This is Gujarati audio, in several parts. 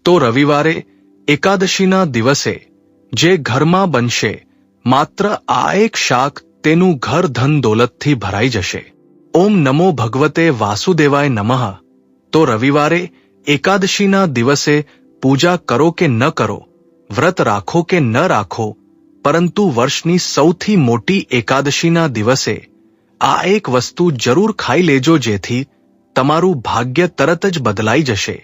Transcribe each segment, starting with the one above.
તો રવિવારે એકાદશીના દિવસે જે ઘરમાં બનશે માત્ર આ એક શાક તેનું ઘર ધન દોલતથી ભરાઈ જશે. ઓમ નમો ભગવતે વાસુદેવાય નમઃ. તો રવિવારે એકાદશીના દિવસે પૂજા કરો કે ન કરો, વ્રત રાખો કે ન રાખો, પરંતુ વર્ષની સૌથી મોટી એકાદશીના દિવસે આ એક વસ્તુ જરૂર ખાઈ લેજો, જેથી તમારું ભાગ્ય તરત જ બદલાઈ જશે.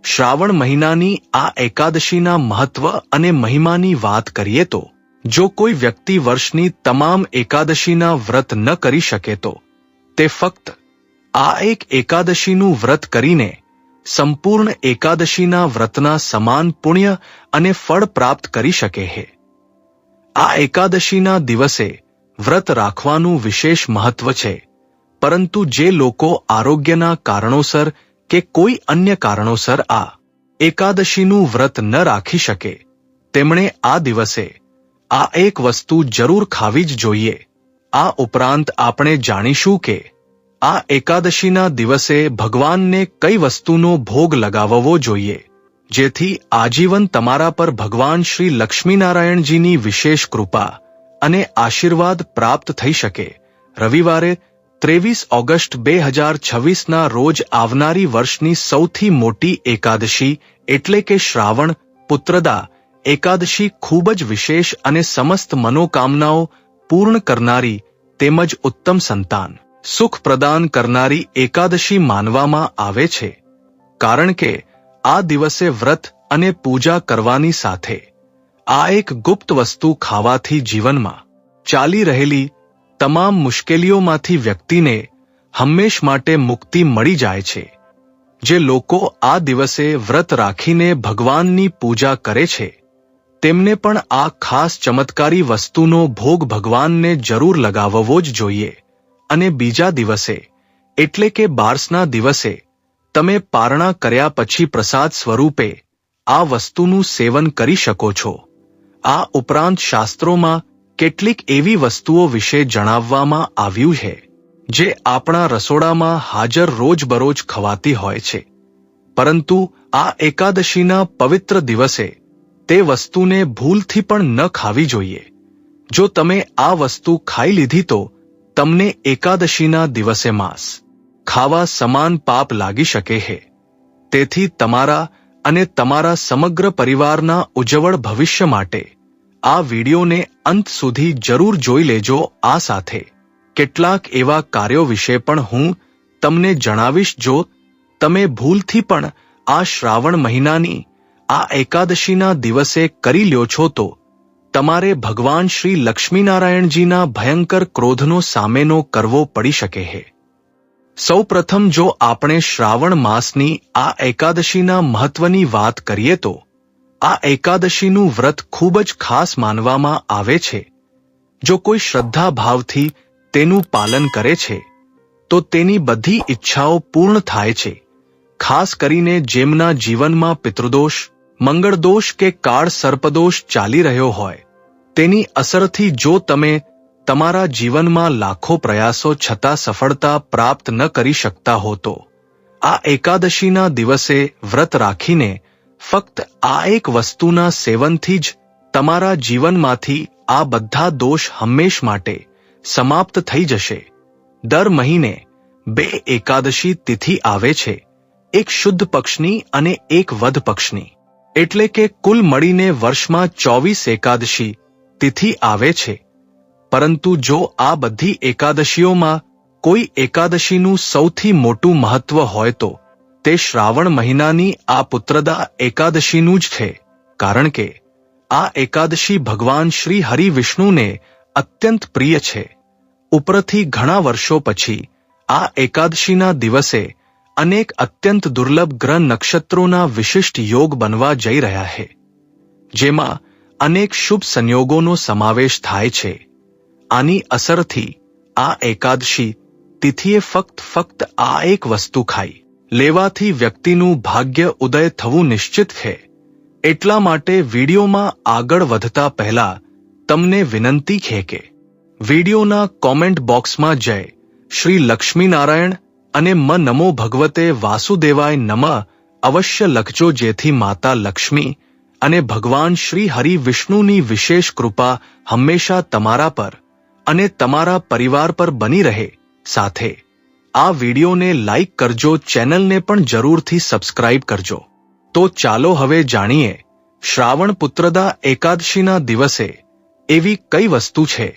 શ્રાવણ મહિનાની આ એકાદશીના મહત્વ અને મહિમાની વાત કરીએ તો જો કોઈ વ્યક્તિ વર્ષની તમામ એકાદશીના વ્રત ન કરી શકે તો તે ફક્ત આ એક એકાદશીનું વ્રત કરીને સંપૂર્ણ એકાદશીના વ્રતના સમાન પુણ્ય અને ફળ પ્રાપ્ત કરી શકે છે. આ એકાદશીના દિવસે વ્રત રાખવાનું વિશેષ મહત્વ છે, પરંતુ જે લોકો આરોગ્યના કારણોસર કે કોઈ અન્ય કારણોસર આ એકાદશીનું વ્રત ન રાખી શકે તેમણે આ દિવસે આ એક વસ્તુ જરૂર ખાવી જ જોઈએ. આ ઉપરાંત આપણે જાણીશું કે આ એકાદશીના દિવસે ભગવાનને કઈ વસ્તુનો ભોગ લગાવવો જોઈએ, જેથી આજીવન તમારા પર ભગવાન શ્રી લક્ષ્મીનારાયણજીની વિશેષ કૃપા અને આશીર્વાદ પ્રાપ્ત થઈ શકે. રવિવારે 23 ઓગસ્ટ 2026ના રોજ આવનારી વર્ષની સૌથી મોટી એકાદશી એટલે કે શ્રાવણ પુત્રદા એકાદશી ખૂબ જ વિશેષ અને સમસ્ત મનોકામનાઓ પૂર્ણ કરનારી તેમજ ઉત્તમ સંતાન સુખ પ્રદાન કરનારી એકાદશી માનવામાં આવે છે, કારણ કે આ દિવસે વ્રત અને પૂજા કરવાની સાથે આ એક ગુપ્ત વસ્તુ ખાવાથી જીવનમાં ચાલી રહેલી તમામ મુશ્કેલીઓમાંથી વ્યક્તિને હંમેશ માટે મુક્તિ મળી જાય છે. જે લોકો આ દિવસે વ્રત રાખીને ભગવાનની પૂજા કરે છે તેમને પણ આ ખાસ ચમત્કારી વસ્તુનો ભોગ ભગવાનને જરૂર લગાવવો જ જોઈએ. અને બીજા દિવસે એટલે કે બારસના દિવસે તમે પારણા કર્યા પછી પ્રસાદ સ્વરૂપે આ વસ્તુનું સેવન કરી શકો છો. આ ઉપરાંત શાસ્ત્રોમાં કેટલીક એવી વસ્તુઓ વિશે જણાવવામાં આવ્યું છે જે આપણા રસોડામાં હાજર રોજબરોજ ખવાતી હોય છે, પરંતુ આ એકાદશીના પવિત્ર દિવસે તે વસ્તુને ભૂલથી પણ ન ખાવી જોઈએ. જો તમે આ વસ્તુ ખાઈ લીધી તો તમને એકાદશીના દિવસે માંસ ખાવા સમાન પાપ લાગી શકે છે. તેથી તમારા અને તમારા સમગ્ર પરિવારના ઉજ્જવળ ભવિષ્ય માટે આ વિડીયોને અંત સુધી જરૂર જોઈ લેજો. આ સાથે કેટલાક એવા કાર્યો વિશે પણ હું તમને જણાવીશ જો તમે ભૂલથી પણ આ શ્રાવણ મહિનાની આ એકાદશીના દિવસે કરી લ્યો છો તો તમારે ભગવાન શ્રી લક્ષ્મીનારાયણજીના ભયંકર ક્રોધનો સામનો કરવો પડી શકે છે. સૌપ્રથમ જો આપણે શ્રાવણ માસની આ એકાદશીના મહત્વની વાત કરીએ તો આ એકાદશીનું વ્રત ખૂબ જ ખાસ માનવામાં આવે છે. જો કોઈ શ્રદ્ધા ભાવથી તેનું પાલન કરે છે તો તેની બધી ઈચ્છાઓ પૂર્ણ થાય છે. ખાસ કરીને જેમના જીવનમાં પિતૃદોષ, મંગળદોષ કે કાળ સર્પદોષ ચાલી રહ્યો હોય તેની અસરથી જો તમે તમારા જીવનમાં લાખો પ્રયાસો છતાં સફળતા પ્રાપ્ત ન કરી શકતા હો તો આ એકાદશીના દિવસે વ્રત રાખીને ફક્ત આ એક વસ્તુના સેવનથી જ તમારા જીવનમાંથી આ બધા દોષ હંમેશ માટે સમાપ્ત થઈ જશે. દર મહિને 2 એકાદશી તિથિ આવે છે, એક શુદ્ધ પક્ષની અને એક વધ પક્ષની, એટલે કે કુલ મળીને વર્ષમાં 24 એકાદશી તિથિ આવે છે. પરંતુ જો આ બધી એકાદશીઓમાં કોઈ એકાદશીનું સૌથી મોટું મહત્વ હોય તો તે શ્રાવણ મહિનાની આ પુત્રદા એકાદશીનું જ છે, કારણ કે આ એકાદશી ભગવાન શ્રી હરિ વિષ્ણુને અત્યંત પ્રિય છે. ઉપરથી ઘણા વર્ષો પછી આ એકાદશીના દિવસે અનેક અત્યંત દુર્લભ ગ્રહ નક્ષત્રોના વિશિષ્ટ યોગ બનવા જઈ રહ્યા છે, જેમાં અનેક શુભ સંયોગોનો સમાવેશ થાય છે. આની અસરથી આ એકાદશી તિથિએ ફક્ત આ એક વસ્તુ ખાઈ લેવાથી વ્યક્તિનું ભાગ્ય ઉદય થવું નિશ્ચિત છે. એટલા માટે વિડીયોમાં આગળ વધતા પહેલા તમને વિનંતી છે કે વિડીયોના કોમેન્ટ બોક્સમાં જય શ્રી લક્ષ્મીનારાયણ અને મ નમો ભગવતે વાસુદેવાય નમઃ અવશ્ય લખજો, જેથી માતા લક્ષ્મી અને ભગવાન શ્રી હરિ વિષ્ણુની વિશેષ કૃપા હંમેશા તમારા પર અને તમારા પરિવાર પર બની રહે. સાથે આ વિડીયોને લાઇક કરજો, ચેનલને પણ જરૂરથી સબસ્ક્રાઇબ કરજો. તો ચાલો હવે જાણીએ શ્રાવણ પુત્રદા એકાદશીના દિવસે એવી કઈ વસ્તુ છે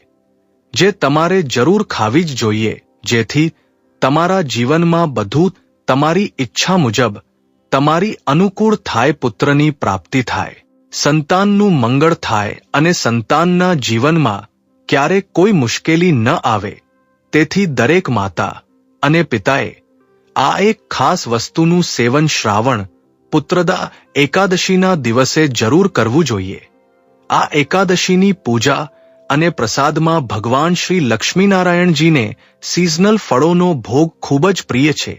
જે તમારે જરૂર ખાવી જ જોઈએ, જેથી તમારા જીવનમાં બધું તમારી ઈચ્છા મુજબ તમારી અનુકૂળ થાય, પુત્રની પ્રાપ્તિ થાય, સંતાનનું મંગળ થાય અને સંતાનના જીવનમાં ક્યારેક કોઈ મુશ્કેલી ન આવે. તેથી દરેક માતા અને પિતાએ આ એક ખાસ વસ્તુનું સેવન શ્રાવણ પુત્રદા એકાદશીના દિવસે જરૂર કરવું જોઈએ. આ એકાદશીની પૂજા અને પ્રસાદમાં ભગવાન શ્રી લક્ષ્મીનારાયણજીને સિઝનલ ફળોનો ભોગ ખૂબ જ પ્રિય છે.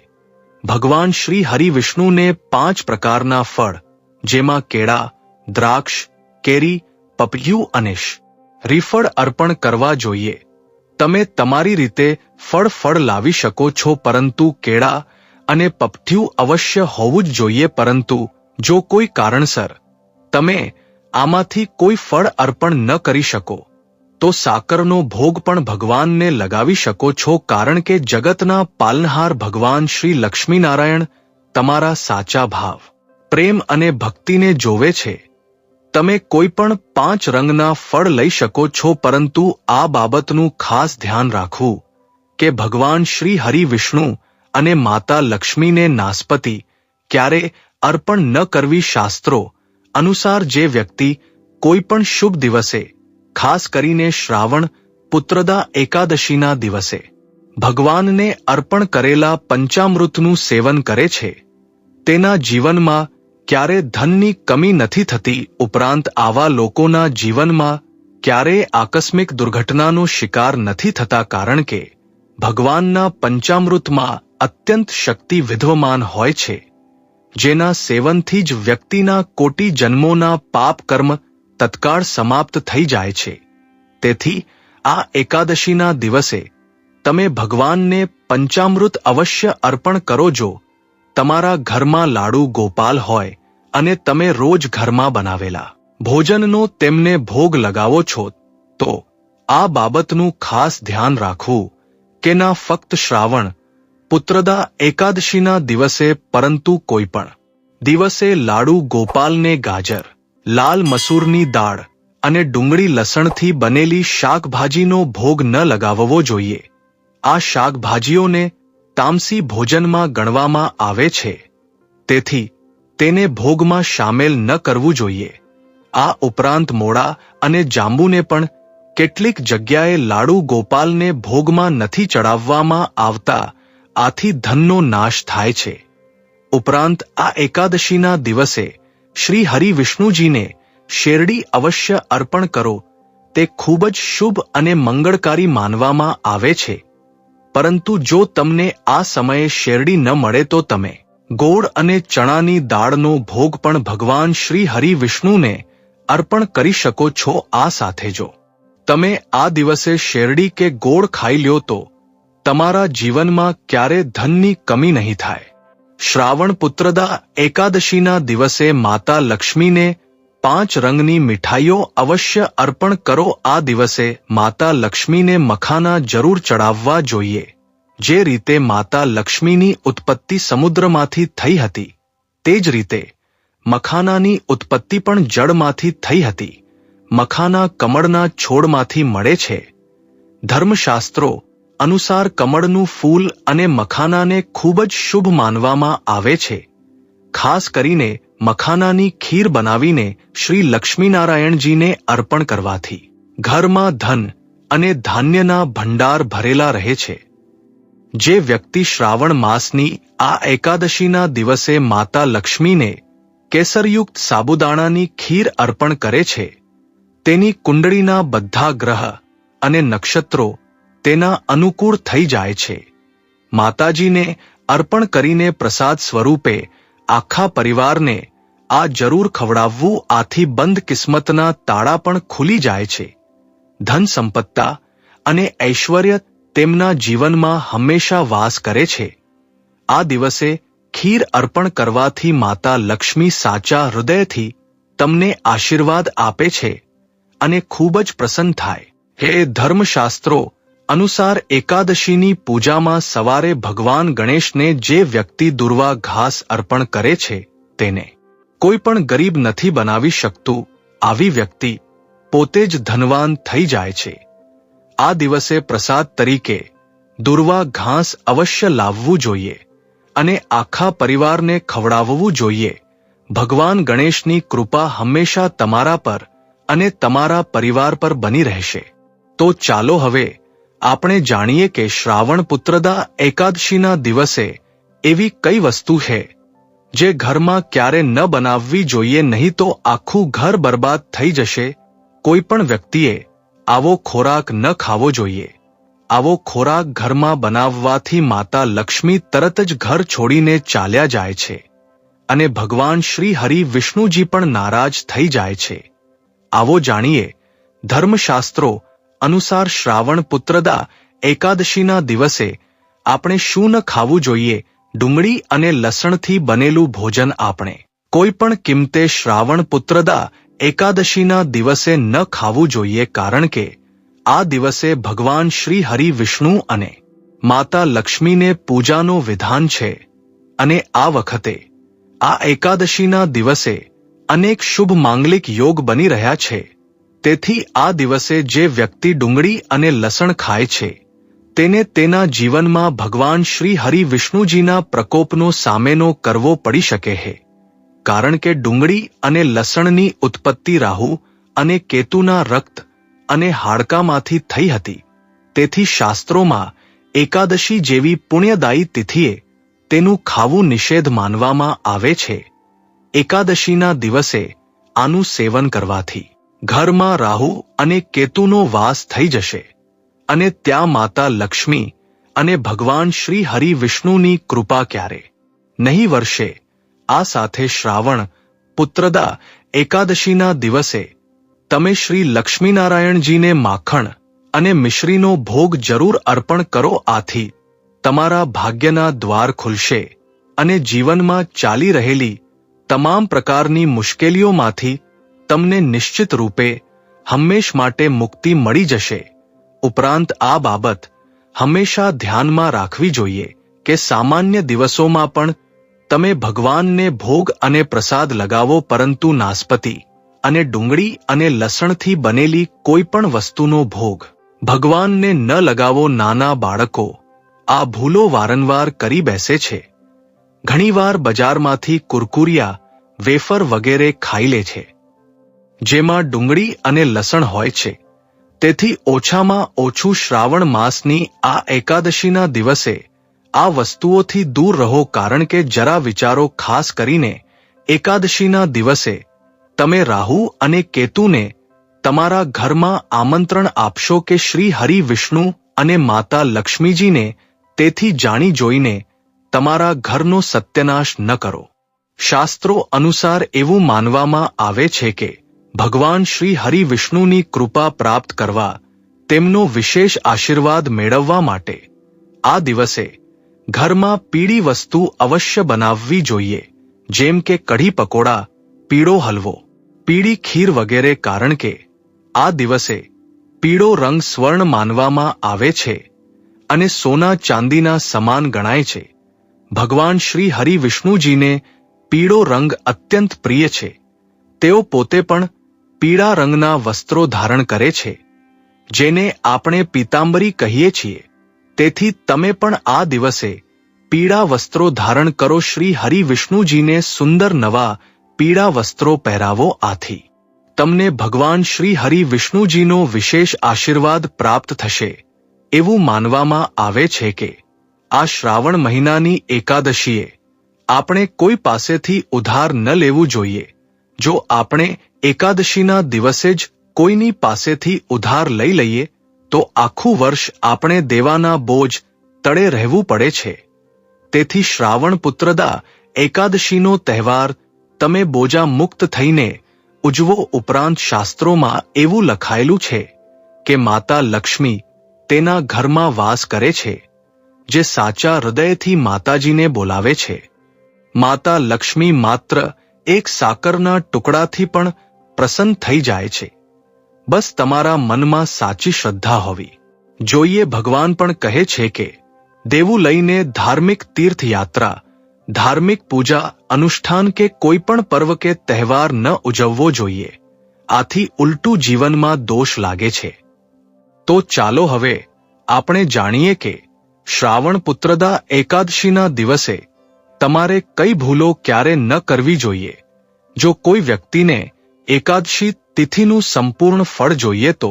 ભગવાન શ્રી હરિ વિષ્ણુને 5 પ્રકારના ફળ, જેમાં કેળા, દ્રાક્ષ, કેરી, પપૈયું અને શ્રીફળ અર્પણ કરવા જોઈએ. તમે તમારી રીતે ફળ લાવી શકો છો, પરંતુ કેળા અને પપૈયું અવશ્ય હોવું જ જોઈએ. પરંતુ જો કોઈ કારણસર તમે આમાંથી કોઈ ફળ અર્પણ ન કરી શકો તો સાકરનો ભોગ પણ ભગવાનને લગાવી શકો છો, કારણ કે જગતના પાલનહાર ભગવાન શ્રી લક્ષ્મીનારાયણ તમારા સાચા ભાવ, પ્રેમ અને ભક્તિને જોવે છે. તમે કોઈ પણ 5 રંગના ફળ લઈ શકો છો, પરંતુ આ બાબતનું ખાસ ધ્યાન રાખવું કે ભગવાન શ્રી હરિ વિષ્ણુ અને માતા લક્ષ્મીને નાસપતિ ક્યારે અર્પણ ન કરવી. શાસ્ત્રો અનુસાર જે વ્યક્તિ કોઈ પણ શુભ દિવસે, ખાસ કરીને શ્રાવણ પુત્રદા એકાદશીના દિવસે ભગવાનને અર્પણ કરેલા પંચામૃતનું સેવન કરે છે, તેના જીવનમાં ક્યારે ધનની કમી નથી થતી. ઉપરાંત આવા લોકોના જીવનમાં ક્યારેય આકસ્મિક દુર્ઘટનાનો શિકાર નથી થતા, કારણ કે ભગવાનના પંચામૃતમાં અત્યંત શક્તિ વિદ્યમાન હોય છે, જેના સેવનથી જ વ્યક્તિના કોટી જન્મોના પાપ કર્મ તત્કાળ સમાપ્ત થઈ જાય છે. તેથી આ એકાદશીના દિવસે તમે ભગવાનને પંચામૃત અવશ્ય અર્પણ કરો. જો તમારા ઘરમાં લાડુ ગોપાલ હોય અને તમે રોજ ઘરમાં બનાવેલા ભોજનનો તેમને ભોગ લગાવો છો, તો આ બાબતનું ખાસ ધ્યાન રાખવું કે ના ફક્ત શ્રાવણ પુત્રદા એકાદશીના દિવસે, પરંતુ કોઈ પણ દિવસે લાડુ ગોપાલને ગાજર, લાલ મસૂરની દાળ અને ડુંગળી લસણથી બનેલી શાકભાજીનો ભોગ ન લગાવવો જોઈએ. આ શાકભાજીઓને તામસી ભોજનમાં ગણવામાં આવે છે, તેથી તેને ભોગમાં શામેલ ન કરવું જોઈએ. આ ઉપરાંત મોળા અને જાંબુને પણ કેટલીક જગ્યાએ લાડુ ગોપાલને ભોગમાં નથી ચડાવવામાં આવતા, આથી ધનનો નાશ થાય છે. ઉપરાંત આ એકાદશીના દિવસે શ્રી હરિ વિષ્ણુજીને શેરડી અવશ્ય અર્પણ કરો. તે ખૂબ જ શુભ અને મંગળકારી માનવામાં આવે છે. પરંતુ જો તમને આ સમયે શેરડી ન મળે તો તમે ગોળ અને ચણાની દાળનો ભોગ પણ ભગવાન શ્રી હરિ વિષ્ણુને અર્પણ કરી શકો છો. આ સાથે જો તમે આ દિવસે શેરડી કે ગોળ ખાઈ લ્યો તો તમારા જીવનમાં ક્યારે ધનની કમી નહીં થાય. શ્રાવણ પુત્રદા એકાદશીના દિવસે માતા લક્ષ્મીને 5 રંગની મીઠાઈઓ અવશ્ય અર્પણ કરો. આ દિવસે માતા લક્ષ્મીને મખાના જરૂર ચડાવવા જોઈએ. જે રીતે માતા લક્ષ્મીની ઉત્પત્તિ સમુદ્રમાંથી થઈ હતી, તે જ રીતે મખાનાની ઉત્પત્તિ પણ જળમાંથી થઈ હતી. મખાના કમળના છોડમાંથી મળે છે. ધર્મશાસ્ત્રો અનુસાર કમળનું ફૂલ અને મખાનાને ખૂબ જ શુભ માનવામાં આવે છે. ખાસ કરીને મખાનાની ખીર બનાવીને શ્રી લક્ષ્મીનારાયણજીને અર્પણ કરવાથી ઘરમાં ધન અને ધાન્યના ભંડાર ભરેલા રહે છે. જે વ્યક્તિ શ્રાવણ માસની આ એકાદશીના દિવસે માતા લક્ષ્મીને કેસરયુક્ત સાબુદાણાની ખીર અર્પણ કરે છે, તેની કુંડળીના બધા ગ્રહ અને નક્ષત્રો તેના અનુકૂળ થઈ જાય છે. માતાજીને અર્પણ કરીને પ્રસાદ સ્વરૂપે આખા પરિવારને આ જરૂર ખવડાવવું. આથી બંધ કિસ્મતના તાળા પણ ખુલી જાય છે. ધન સંપત્તા અને ઐશ્વર્ય તેમના જીવનમાં હંમેશા વાસ કરે છે. આ દિવસે ખીર અર્પણ કરવાથી માતા લક્ષ્મી સાચા હૃદયથી તમને આશીર્વાદ આપે છે અને ખૂબ જ પ્રસન્ન થાય. હે ધર્મશાસ્ત્રો અનુસાર એકાદશીની પૂજામાં સવારે ભગવાન ગણેશને જે વ્યક્તિ દુર્વા ઘાસ અર્પણ કરે છે તેને કોઈ પણ ગરીબ નથી બનાવી શકતું. આવી વ્યક્તિ પોતે જ ધનવાન થઈ જાય છે. આ દિવસે પ્રસાદ તરીકે દુર્વા ઘાસ અવશ્ય લાવવું જોઈએ અને આખા પરિવારને ખવડાવવું જોઈએ. ભગવાન ગણેશની કૃપા હંમેશા તમારા પર અને તમારા પરિવાર પર બની રહેશે. તો ચાલો હવે આપણે જાણીએ કે શ્રાવણ પુત્રદા એકાદશીના દિવસે એવી કઈ વસ્તુ છે જે ઘરમાં ક્યારે ન બનાવવી જોઈએ, નહીં તો આખું ઘર બરબાદ થઈ જશે. કોઈ પણ વ્યક્તિએ આવો ખોરાક ન ખાવો જોઈએ. આવો ખોરાક ઘરમાં બનાવવાથી માતા લક્ષ્મી તરત જ ઘર છોડીને ચાલ્યા જાય છે અને ભગવાન શ્રી હરિ વિષ્ણુજી પણ નારાજ થઈ જાય છે. આવો જાણીએ ધર્મશાસ્ત્રો અનુસાર શ્રાવણ પુત્રદા એકાદશીના દિવસે આપણે શું ન ખાવું જોઈએ. ડુંગળી અને લસણથી બનેલું ભોજન આપણે કોઈ પણ કિંમતે શ્રાવણ પુત્રદા એકાદશીના દિવસે ન ખાવું જોઈએ, કારણ કે આ દિવસે ભગવાન શ્રી હરિ વિષ્ણુ અને માતા લક્ષ્મીને પૂજાનો વિધાન છે અને આ વખતે આ એકાદશીના દિવસે અનેક શુભ માંગલિક યોગ બની રહ્યા છે. તેથી આ દિવસે જે વ્યક્તિ ડુંગળી અને લસણ ખાય છે તેને તેના જીવનમાં ભગવાન શ્રી હરિ વિષ્ણુજીના પ્રકોપનો સામનો કરવો પડી શકે છે, કારણ કે ડુંગળી અને લસણની ઉત્પત્તિ રાહુ અને કેતુના રક્ત અને હાડકામાંથી થઈ હતી. તેથી શાસ્ત્રોમાં એકાદશી જેવી પુણ્યદાયી તિથિએ તેનું ખાવું નિષેધ માનવામાં આવે છે. એકાદશીના દિવસે આનું સેવન કરવાથી ઘરમાં રાહુ અને કેતુનો વાસ થઈ જશે અને ત્યાં માતા લક્ષ્મી અને ભગવાન શ્રી હરિ વિષ્ણુની કૃપા ક્યારે નહીં વરસે. આ સાથે શ્રાવણ પુત્રદા એકાદશીના દિવસે તમે શ્રી લક્ષ્મીનારાયણજીને માખણ અને મિશ્રીનો ભોગ જરૂર અર્પણ કરો. આથી તમારા ભાગ્યના દ્વાર ખુલશે અને જીવનમાં ચાલી રહેલી તમામ પ્રકારની મુશ્કેલીઓમાંથી તમને નિશ્ચિત રૂપે હંમેશ માટે મુક્તિ મળી જશે. ઉપરાંત આ બાબત હંમેશા ધ્યાનમાં રાખવી જોઈએ કે સામાન્ય દિવસોમાં પણ તમે ભગવાનને ભોગ અને પ્રસાદ લગાવો, પરંતુ નાસપતિ અને ડુંગળી અને લસણથી બનેલી કોઈ પણ વસ્તુનો ભોગ ભગવાનને ન લગાવો. નાના બાળકો આ ભૂલો વારંવાર કરી બેસે છે. ઘણીવાર બજારમાંથી કુરકુરિયા, વેફર વગેરે ખાઈ લે છે જેમાં ડુંગળી અને લસણ હોય છે. તેથી ઓછામાં ઓછું શ્રાવણ માસની આ એકાદશીના દિવસે આ વસ્તુઓથી દૂર રહો, કારણ કે જરા વિચારો, ખાસ કરીને એકાદશીના દિવસે તમે રાહુ અને કેતુને તમારા ઘરમાં આમંત્રણ આપશો કે શ્રી હરિ વિષ્ણુ અને માતા લક્ષ્મીજીને. તેથી જાણી જોઈને તમારા ઘરનો સત્યનાશ ન કરો. શાસ્ત્રો અનુસાર એવું માનવામાં આવે છે કે ભગવાન શ્રી હરિ વિષ્ણુની કૃપા પ્રાપ્ત કરવા, તેમનો વિશેષ આશીર્વાદ મેળવવા માટે આ દિવસે ઘરમાં પીળી વસ્તુ અવશ્ય બનાવવી જોઈએ, જેમ કે કઢી પકોડા, પીળો હલવો, પીળી ખીર વગેરે, કારણ કે આ દિવસે પીળો રંગ સ્વર્ણ માનવામાં આવે છે અને સોના ચાંદીના સમાન ગણાય છે. ભગવાન શ્રી હરિ વિષ્ણુજીને પીળો રંગ અત્યંત પ્રિય છે. તેઓ પોતે પણ પીળા રંગના વસ્ત્રો ધારણ કરે છે, જેને આપણે પીતાંબરી કહીએ છીએ. તેથી તમે પણ આ દિવસે પીળા વસ્ત્રો ધારણ કરો. શ્રી હરિ વિષ્ણુજીને સુંદર નવા પીળા વસ્ત્રો પહેરાવો. આથી તમને ભગવાન શ્રી હરિ વિષ્ણુજીનો વિશેષ આશીર્વાદ પ્રાપ્ત થશે. એવું માનવામાં આવે છે કે આ શ્રાવણ મહિનાની એકાદશીએ આપણે કોઈ પાસેથી ઉધાર ન લેવું જોઈએ. જો આપણે એકાદશીના દિવસે જ કોઈની પાસેથી ઉધાર લઈ લઈએ તો આખું વર્ષ આપણે દેવાના બોજ તળે રહેવું પડે છે. તેથી શ્રાવણ પુત્રદા એકાદશીનો તહેવાર તમે બોજા મુક્ત થઈને ઉજવો. ઉપરાંત શાસ્ત્રોમાં એવું લખાયેલું છે કે માતા લક્ષ્મી તેના ઘરમાં વાસ કરે છે જે સાચા હૃદયથી માતાજીને બોલાવે છે. માતા લક્ષ્મી માત્ર એક સાકરના ટુકડાથી પણ પ્રસન્ન થઈ જાય છે. બસ તમારા મનમાં સાચી શ્રદ્ધા હોવી જોઈએ. ભગવાન પણ કહે છે કે દેવું લઈને ધાર્મિક તીર્થયાત્રા, ધાર્મિક પૂજા અનુષ્ઠાન કે કોઈ પણ પર્વ કે તહેવાર ન ઉજવવો જોઈએ. આથી ઉલટું જીવનમાં દોષ લાગે છે. તો ચાલો હવે આપણે જાણીએ કે શ્રાવણ પુત્રદા એકાદશીના દિવસે તમારે કઈ ભૂલો ક્યારે ન કરવી જોઈએ. જો કોઈ વ્યક્તિને એકાદશી તિથિનું સંપૂર્ણ ફળ જોઈએ તો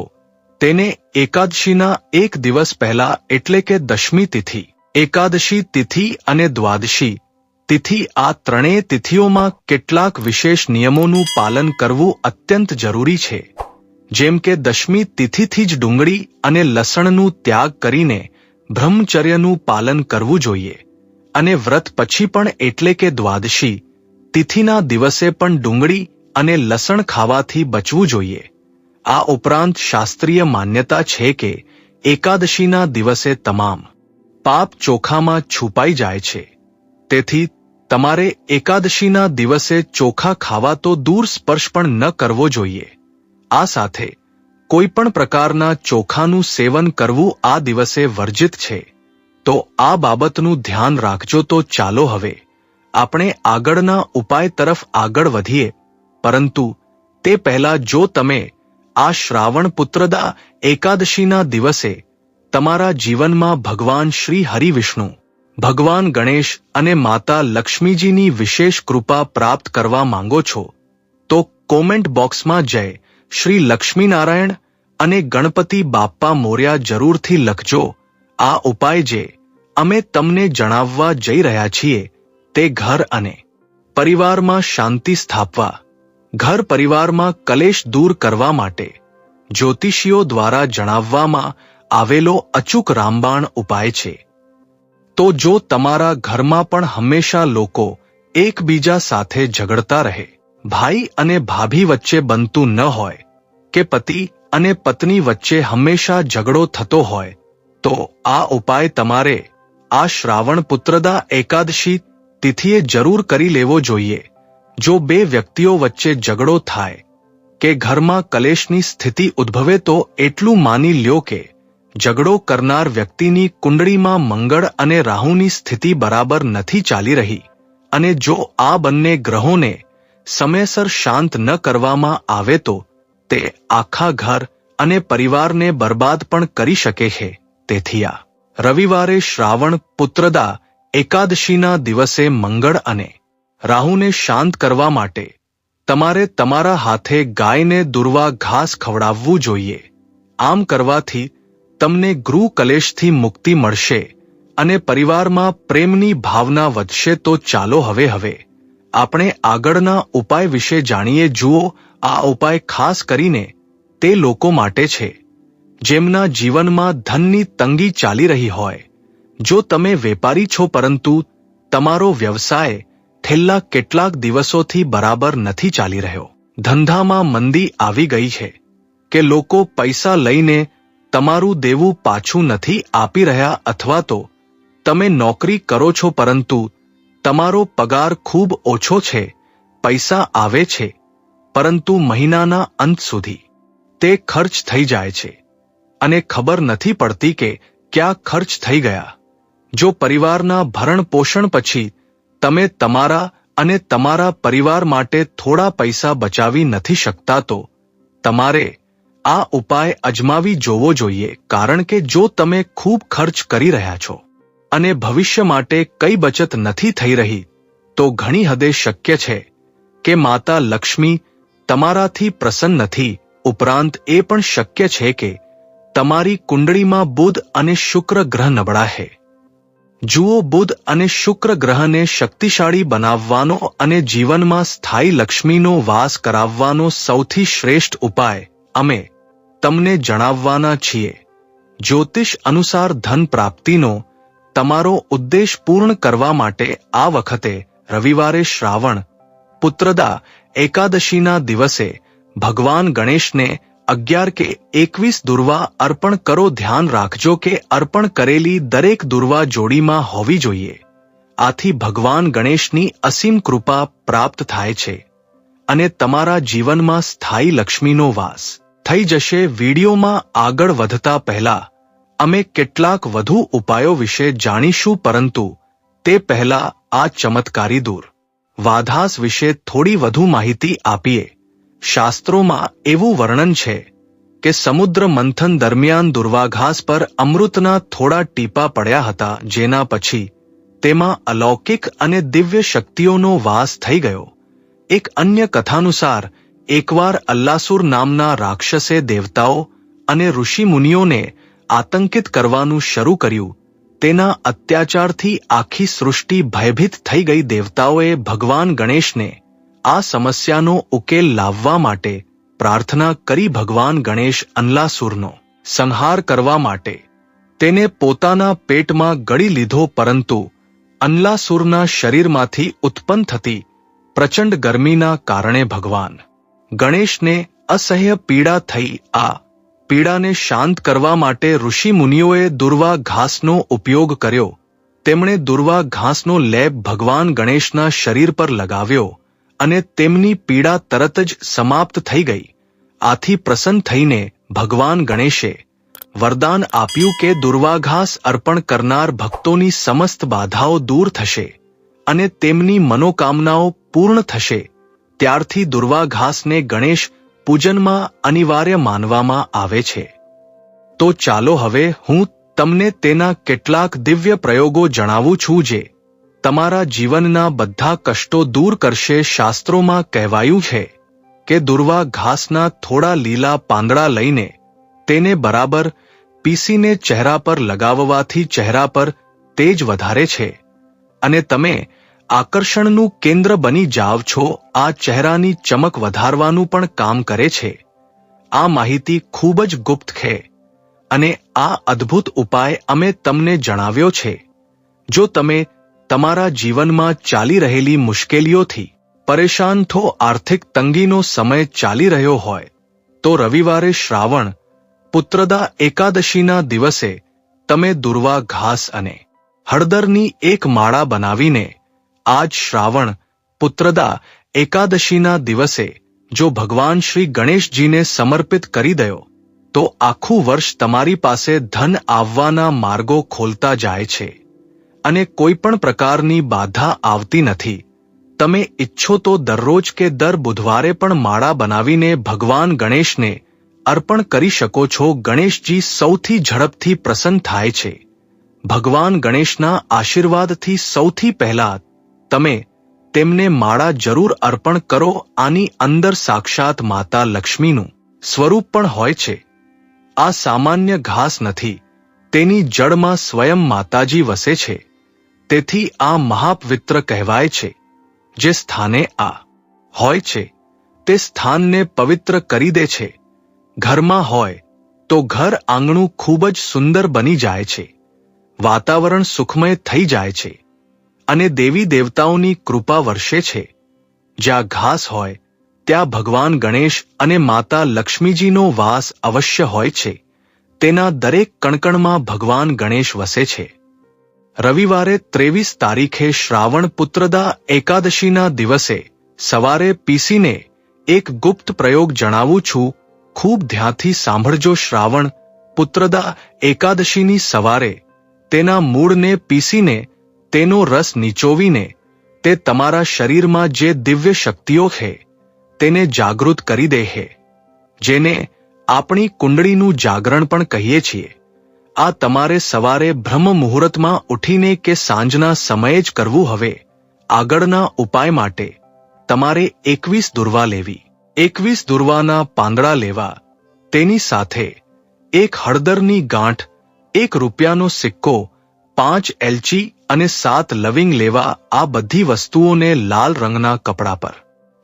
તેને એકાદશીના એક દિવસ પહેલા એટલે કે દશમી તિથિ, એકાદશી તિથિ અને દ્વાદશી તિથિ આ ત્રણેય તિથિઓમાં કેટલાક વિશેષ નિયમોનું પાલન કરવું અત્યંત જરૂરી છે. જેમ કે દશમી તિથિથી જ ડુંગળી અને લસણનું ત્યાગ કરીને બ્રહ્મચર્યનું પાલન કરવું જોઈએ અને વ્રત પછી પણ એટલે કે દ્વાદશી તિથિના દિવસે પણ ડુંગળી અને લસણ ખાવાથી બચવું જોઈએ. આ ઉપરાંત શાસ્ત્રીય માન્યતા છે કે એકાદશીના દિવસે તમામ પાપ ચોખામાં છુપાઈ જાય છે. તેથી તમારે એકાદશીના દિવસે ચોખા ખાવા તો દૂર સ્પર્શ પણ ન કરવો જોઈએ. આ સાથે કોઈ પણ પ્રકારના ચોખાનું સેવન કરવું આ દિવસે વર્જિત છે. તો આ બાબતનું ધ્યાન રાખજો. તો ચાલો હવે આપણે આગળના ઉપાય તરફ આગળ વધીએ. પરંતુ તે પહેલા જો તમે આ શ્રાવણ પુત્રદા એકાદશીના દિવસે તમારા જીવનમાં ભગવાન શ્રી હરિવિષ્ણુ, ભગવાન ગણેશ અને માતા લક્ષ્મીજીની વિશેષ કૃપા પ્રાપ્ત કરવા માંગો છો તો કોમેન્ટ બોક્સમાં જય શ્રી લક્ષ્મીનારાયણ અને ગણપતિ બાપ્પા મોર્યા જરૂરથી લખજો. આ ઉપાય જે અમે તમને જણાવવા જઈ રહ્યા છીએ તે ઘર અને પરિવારમાં શાંતિ સ્થાપવા, ઘર પરિવારમાં કલેશ દૂર કરવા માટે જ્યોતિષીઓ દ્વારા જણાવવામાં આવેલો અચૂક રામબાણ ઉપાય છે. તો જો તમારા ઘરમાં પણ હંમેશા લોકો એકબીજા સાથે ઝઘડતા રહે, ભાઈ અને ભાભી વચ્ચે બનતું ન હોય કે પતિ અને પત્ની વચ્ચે હંમેશા ઝઘડો થતો હોય તો આ ઉપાય તમારે આ શ્રાવણ પુત્રદા એકાદશી તિથિએ જરૂર કરી લેવો જોઈએ. જો બે વ્યક્તિઓ વચ્ચે ઝઘડો થાય કે ઘરમાં કલેશની સ્થિતિ ઉદ્ભવે તો એટલું માની લ્યો કે ઝઘડો કરનાર વ્યક્તિની કુંડળીમાં મંગળ અને રાહુની સ્થિતિ બરાબર નથી ચાલી રહી અને જો આ બંને ગ્રહોને સમયસર શાંત ન કરવામાં આવે તો તે આખા ઘર અને પરિવારને બરબાદ પણ કરી શકે છે. તેથી આ રવિવારે શ્રાવણ પુત્રદા એકાદશીના દિવસે મંગળ અને રાહુને શાંત કરવા માટે તમારે તમારા હાથે ગાયને દુર્વા ઘાસ ખવડાવવું જોઈએ. આમ કરવાથી તમને ગૃહ કલેશથી મુક્તિ મળશે અને પરિવારમાં પ્રેમની ભાવના વધશે. તો ચાલો હવે આપણે આગળના ઉપાય વિશે જાણીએ. જુઓ, આ ઉપાય ખાસ કરીને તે લોકો માટે છે જેમના જીવનમાં ધનની તંગી ચાલી રહી હોય. જો તમે વેપારી છો પરંતુ તમારો વ્યવસાય છેલ્લા કેટલાક દિવસોથી બરાબર નથી ચાલી રહ્યો, ધંધામાં મંદી આવી ગઈ છે કે લોકો પૈસા લઈને તમારું દેવું પાછું નથી આપી રહ્યા અથવા તો તમે નોકરી કરો છો પરંતુ તમારો પગાર ખૂબ ઓછો છે, પૈસા આવે છે પરંતુ મહિનાના અંત સુધી તે ખર્ચ થઈ જાય છે અને ખબર નથી પડતી કે ક્યાં ખર્ચ થઈ ગયા. જો પરિવારના ભરણ પોષણ પછી તમે તમારા અને તમારા પરિવાર માટે થોડા પૈસા બચાવી નથી શકતા તો તમારે આ ઉપાય અજમાવી જોવો જોઈએ. કારણ કે જો તમે ખૂબ ખર્ચ કરી રહ્યા છો અને ભવિષ્ય માટે કઈ બચત નથી થઈ રહી તો ઘણી હદે શક્ય છે કે માતા લક્ષ્મી તમારાથી પ્રસન્ન નથી. ઉપરાંત એ પણ શક્ય છે કે તમારી કુંડળીમાં બુધ અને શુક્ર ગ્રહ નબળા છે. જુઓ, બુધ અને શુક્ર ગ્રહને શક્તિશાળી બનાવવાનો અને જીવનમાં સ્થાયી લક્ષ્મીનો વાસ કરાવવાનો સૌથી શ્રેષ્ઠ ઉપાય અમે તમને જણાવવાના છીએ. જ્યોતિષ અનુસાર ધન પ્રાપ્તિનો તમારો ઉદ્દેશ પૂર્ણ કરવા માટે આ વખતે રવિવારે શ્રાવણ પુત્રદા એકાદશીના દિવસે ભગવાન ગણેશને 11 કે 21 દુર્વા અર્પણ કરો. ધ્યાન રાખજો કે અર્પણ કરેલી દરેક દુર્વા જોડીમાં હોવી જોઈએ આથી ભગવાન ગણેશની અસીમ કૃપા પ્રાપ્ત થાય છે અને તમારા જીવનમાં સ્થાયી લક્ષ્મીનો વાસ થઈ જશે. વિડીયોમાં આગળ વધતા પહેલા અમે કેટલાક વધુ ઉપાયો વિશે જાણીશું, પરંતુ તે પહેલા આ ચમત્કારી દૂર વાધાસ વિશે થોડી વધુ માહિતી આપીએ. શાસ્ત્રોમાં એવું વર્ણન છે કે સમુદ્ર મંથન દરમિયાન દુર્વાઘાસ પર અમૃતના થોડા ટીપા પડ્યા હતા, જેના પછી તેમાં અલૌકિક અને દિવ્ય શક્તિઓનો વાસ થઈ ગયો. એક અન્ય કથાનુસાર એકવાર અલ્લાસુર નામના રાક્ષસે દેવતાઓ અને ઋષિમુનિઓને આતંકિત કરવાનું શરૂ કર્યું. તેના અત્યાચારથી આખી સૃષ્ટિ ભયભીત થઈ ગઈ. દેવતાઓએ ભગવાન ગણેશને આ સમસ્યાનો ઉકેલ લાવવા માટે પ્રાર્થના કરી. ભગવાન ગણેશ અલ્લાસુરનો સંહાર કરવા માટે તેને પોતાના પેટમાં ગળી લીધો, પરંતુ અલ્લાસુરના શરીરમાંથી ઉત્પન્ન થતી પ્રચંડ ગરમીના કારણે ભગવાન ગણેશને અસહ્ય પીડા થઈ. આ પીડાને શાંત કરવા માટે ઋષિમુનિઓએ દુર્વા ઘાસનો ઉપયોગ કર્યો. તેમણે દુર્વા ઘાસનો લેપ ભગવાન ગણેશના શરીર પર લગાવ્યો અને તેમની પીડા તરત જ સમાપ્ત થઈ ગઈ. આથી પ્રસન્ન થઈને ભગવાન ગણેશે વરદાન આપ્યું કે દુર્વાઘાસ અર્પણ કરનાર ભક્તોની સમસ્ત બાધાઓ દૂર થશે અને તેમની મનોકામનાઓ પૂર્ણ થશે. ત્યારથી દુર્વાઘાસને ગણેશ પૂજનમાં અનિવાર્ય માનવામાં આવે છે. તો ચાલો હવે હું તમને તેના કેટલાક દિવ્ય પ્રયોગો જણાવું છું, જે તમારા જીવનના બધા કષ્ટો દૂર કરશે. શાસ્ત્રોમાં કહેવાયું છે કે દુર્વા ઘાસના થોડા લીલા પાંદડા લઈને તેને બરાબર પીસીને ચહેરા પર લગાવવાથી ચહેરા પર તેજ વધારે છે અને તમે આકર્ષણનું કેન્દ્ર બની જાવ છો. આ ચહેરાની ચમક વધારવાનું પણ કામ કરે છે. આ માહિતી ખૂબ જ ગુપ્ત છે અને આ અદ્ભુત ઉપાય અમે તમને જણાવ્યો છે. જો તમે તમારા જીવનમાં ચાલી રહેલી મુશ્કેલીઓથી પરેશાન છો, આર્થિક તંગીનો સમય ચાલી રહ્યો હોય, તો રવિવારે શ્રાવણ પુત્રદા એકાદશીના દિવસે તમે દુર્વા ઘાસ અને હળદરની એક માળા બનાવીને આજ શ્રાવણ પુત્રદા એકાદશીના દિવસે જો ભગવાન શ્રી ગણેશજીને સમર્પિત કરી દો, તો આખું વર્ષ તમારી પાસે ધન આવવાના માર્ગો ખોલતા જાય છે અને કોઈ પણ પ્રકારની બાધા આવતી નથી. તમે ઈચ્છો તો દરરોજ કે દર બુધવારે પણ માળા બનાવીને ભગવાન ગણેશને અર્પણ કરી શકો છો. ગણેશજી સૌથી ઝડપથી પ્રસન્ન થાય છે. ભગવાન ગણેશના આશીર્વાદથી સૌથી પહેલા તમે તેમને માળા જરૂર અર્પણ કરો. આની અંદર સાક્ષાત માતા લક્ષ્મીનું સ્વરૂપ પણ હોય છે. આ સામાન્ય ઘાસ નથી, તેની જડમાં સ્વયં માતાજી વસે છે. તેથી આ મહાપવિત્ર કહેવાય છે. જે સ્થાને આ હોય છે તે સ્થાનને પવિત્ર કરી દે છે. ઘરમાં હોય તો ઘર આંગણું ખૂબ જ સુંદર બની જાય છે, વાતાવરણ સુખમય થઈ જાય છે અને દેવી દેવતાઓની કૃપા વર્ષે છે. જ્યાં ઘાસ હોય ત્યાં ભગવાન ગણેશ અને માતા લક્ષ્મીજીનો વાસ અવશ્ય હોય છે. તેના દરેક કણકણમાં ભગવાન ગણેશ વસે છે. રવિવારે 23 તારીખે શ્રાવણ પુત્રદા એકાદશીના દિવસે સવારે પીસીને એક ગુપ્ત પ્રયોગ જણાવું છું. ખૂબ ધ્યાનથી સાંભળજો. શ્રાવણ પુત્રદા એકાદશીની સવારે તેના મૂળને પીસીને તેનો રસ નીચોવીને તે તમારા શરીરમાં જે દિવ્ય શક્તિઓ છે તેને જાગૃત કરી દે છે, જેને આપણી કુંડળીનું જાગરણ પણ કહીએ છીએ. આ તમારે સવારે બ્રહ્મ મુહૂર્તમાં ઉઠીને કે સાંજના સમયે જ કરવું. હવે આગળના ઉપાય માટે તમારે 21 દુર્વા લેવી. 21 દુર્વાના પાંદડા લેવા, તેની સાથે એક હળદરની ગાંઠ, 1 રૂપિયાનો સિક્કો, 5 એલચી અને 7 લવિંગ લેવા. આ બધી વસ્તુઓને લાલ રંગના કપડા પર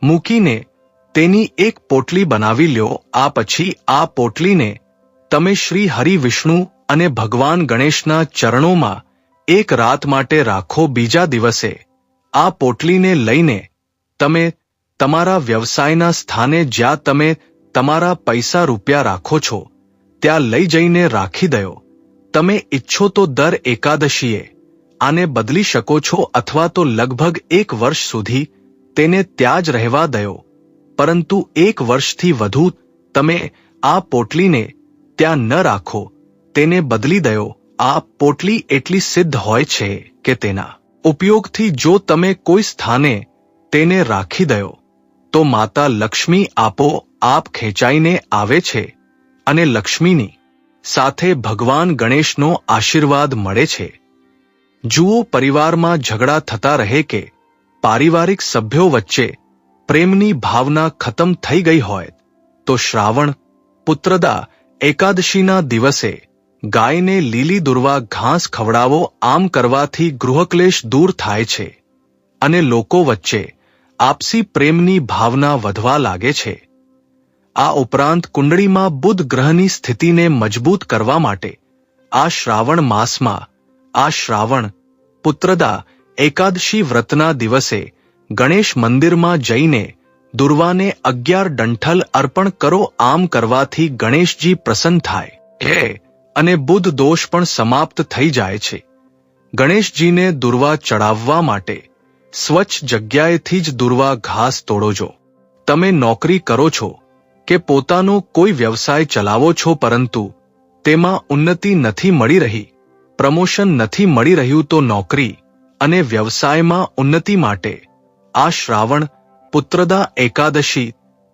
મૂકીને તેની એક પોટલી બનાવી લ્યો. આ પછી આ પોટલીને તમે શ્રી હરિ વિષ્ણુ અને ભગવાન ગણેશના ચરણોમાં 1 રાત માટે રાખો. બીજા દિવસે આ પોટલીને લઈને તમે તમારા વ્યવસાયના સ્થાને, જ્યાં તમે તમારા પૈસા રૂપિયા રાખો છો, ત્યાં લઈ જઈને રાખી દો. તમે ઈચ્છો તો દર એકાદશીએ આને બદલી શકો છો અથવા તો લગભગ 1 વર્ષ સુધી તેને ત્યાં જ રહેવા દો, પરંતુ 1 વર્ષથી વધુ તમે આ પોટલીને ત્યાં ન રાખો, તેને બદલી દો. આ પોટલી એટલી સિદ્ધ હોય છે કે તેના ઉપયોગથી જો તમે કોઈ સ્થાને તેને રાખી દો તો માતા લક્ષ્મી આપોઆપ ખેંચાઈને આવે છે અને લક્ષ્મીની સાથે ભગવાન ગણેશનો આશીર્વાદ મળે છે. જુઓ, પરિવારમાં ઝઘડા થતા રહે કે પારિવારિક સભ્યો વચ્ચે પ્રેમની ભાવના ખતમ થઈ ગઈ હોય તો શ્રાવણ પુત્રદા એકાદશીના દિવસે ગાયને લીલી દુર્વા ઘાસ ખવડાવો. આમ કરવાથી ગૃહક્લેશ દૂર થાય છે અને લોકો વચ્ચે આપસી પ્રેમની ભાવના વધવા લાગે છે. આ ઉપરાંત કુંડળીમાં બુધ ગ્રહની સ્થિતિને મજબૂત કરવા માટે આ શ્રાવણ માસમાં આ શ્રાવણ પુત્રદા એકાદશી વ્રતના દિવસે ગણેશ મંદિરમાં જઈને દુર્વાને 11 ડંઠલ અર્પણ કરો. આમ કરવાથી ગણેશજી પ્રસન્ન થાય છે અને બુધ દોષ પણ સમાપ્ત થઈ જાય છે. ગણેશજીને દુર્વા ચડાવવા માટે સ્વચ્છ જગ્યાએથી જ દુર્વા ઘાસ તોડોજો. તમે નોકરી કરો છો કે પોતાનો કોઈ વ્યવસાય ચલાવો છો પરંતુ તેમાં ઉન્નતિ નથી મળી રહી, પ્રમોશન નથી મળી રહ્યું, તો નોકરી અને વ્યવસાયમાં ઉન્નતિ માટે આ શ્રાવણ પુત્રદા એકાદશી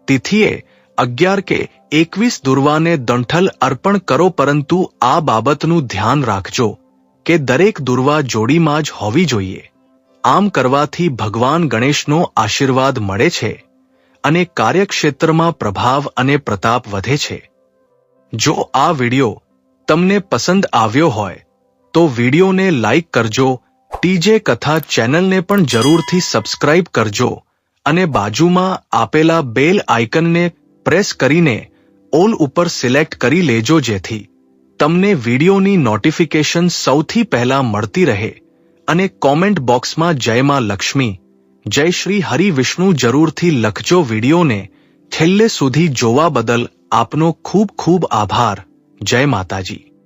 તિથિએ 11 કે 21 દુર્વાને દંઠલ અર્પણ કરો. પરંતુ આ બાબતનું ધ્યાન રાખજો કે દરેક દુર્વા જોડીમાં જ હોવી જોઈએ. આમ કરવાથી ભગવાન ગણેશનો આશીર્વાદ મળે છે અને કાર્યક્ષેત્રમાં પ્રભાવ અને પ્રતાપ વધે છે. જો આ વિડિયો તમને પસંદ આવ્યો હોય તો વિડિયોને લાઈક કરજો, ટીજે કથા ચેનલને પણ જરૂરથી સબસ્ક્રાઇબ કરજો અને બાજુમાં આપેલા બેલ આઇકનને પ્રેસ કરીને ઓલ ઉપર સિલેક્ટ કરી લેજો જેથી તમને વિડિયોની નોટિફિકેશન સૌથી પહેલા મળતી રહે. અને કોમેન્ટ બોક્સમાં જય માં લક્ષ્મી, જય શ્રી હરિ વિષ્ણુ જરૂરથી લખજો. વિડિયોને છેલ્લે સુધી જોવા બદલ આપનો ખૂબ ખૂબ આભાર. જય માતાજી.